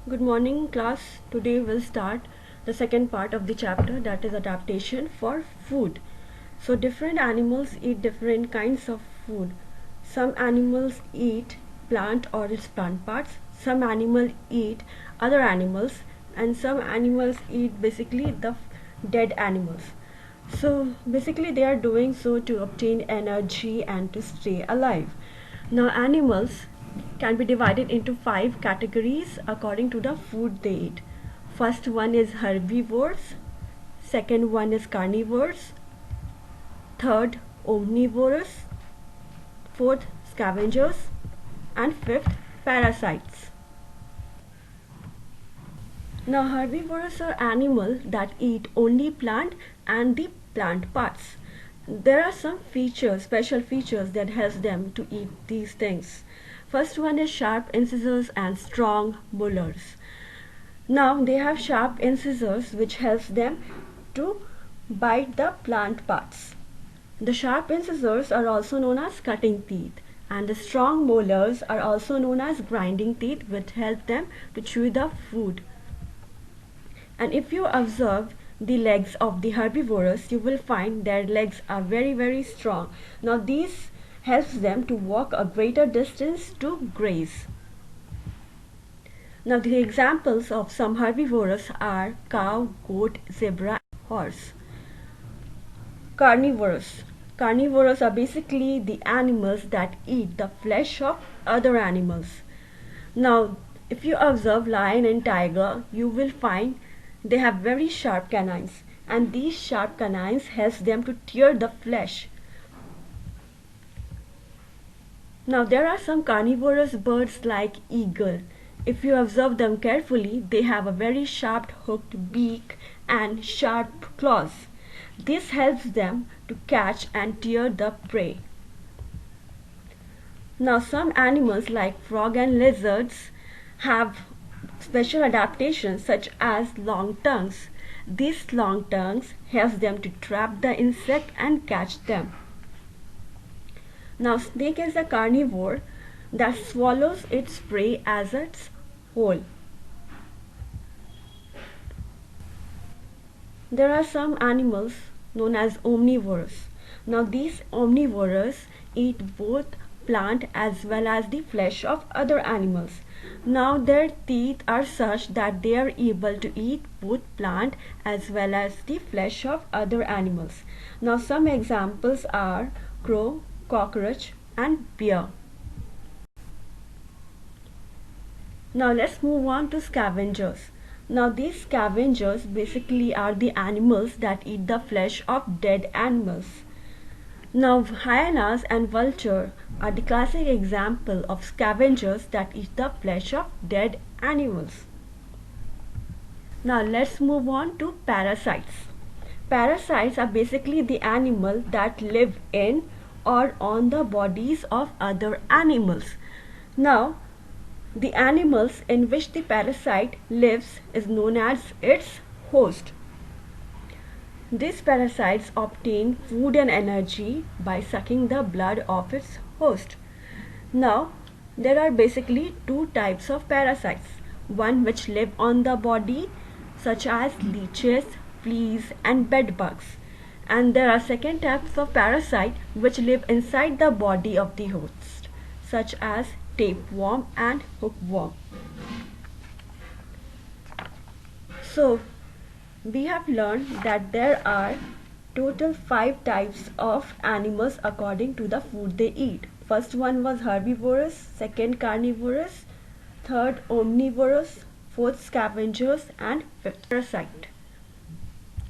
Good morning, class. Today we'll start the second part of the chapter, that is adaptation for food. So, different animals eat different kinds of food. Some animals eat plant or its plant parts, some animals eat other animals, and some animals eat basically the dead animals. So, basically, they are doing so to obtain energy and to stay alive. Now, animals can be divided into five categories according to the food they eat. First one is herbivores, second one is carnivores, third omnivorous, fourth scavengers, and fifth parasites. Now herbivores are animals that eat only plant and the plant parts. There are some features, special features that helps them to eat these things. First one is sharp incisors and strong molars. Now they have sharp incisors which helps them to bite the plant parts. The sharp incisors are also known as cutting teeth, and the strong molars are also known as grinding teeth, which help them to chew the food. And if you observe the legs of the herbivores, you will find their legs are very strong. Now these helps them to walk a greater distance to graze. Now the examples of some herbivores are cow, goat, zebra, horse. Carnivores. Carnivores are basically the animals that eat the flesh of other animals. Now if you observe lion and tiger, you will find they have very sharp canines, and these sharp canines helps them to tear the flesh. Now there are some carnivorous birds like eagle. If you observe them carefully, they have a very sharp hooked beak and sharp claws. This helps them to catch and tear the prey. Now some animals like frog and lizards have special adaptations such as long tongues. These long tongues helps them to trap the insect and catch them. Now snake is a carnivore that swallows its prey as its whole. There are some animals known as omnivores. Now these omnivores eat both plant as well as the flesh of other animals. Now their teeth are such that they are able to eat both plant as well as the flesh of other animals. Now some examples are crow, cockroach, and bear. Now let's move on to scavengers. Now these scavengers basically are the animals that eat the flesh of dead animals. Now hyenas and vulture are the classic example of scavengers that eat the flesh of dead animals. Now let's move on to parasites. Parasites are basically the animal that live in or on the bodies of other animals. Now the animals in which the parasite lives is known as its host. These parasites obtain food and energy by sucking the blood of its host. Now, there are basically two types of parasites. One which live on the body, such as leeches, fleas, and bed bugs. And there are second types of parasite which live inside the body of the host, such as tapeworm and hookworm. So, we have learned that there are total 5 types of animals according to the food they eat. First one was herbivorous, second carnivorous, third omnivorous, fourth scavengers, and fifth parasite.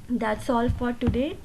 That's all for today.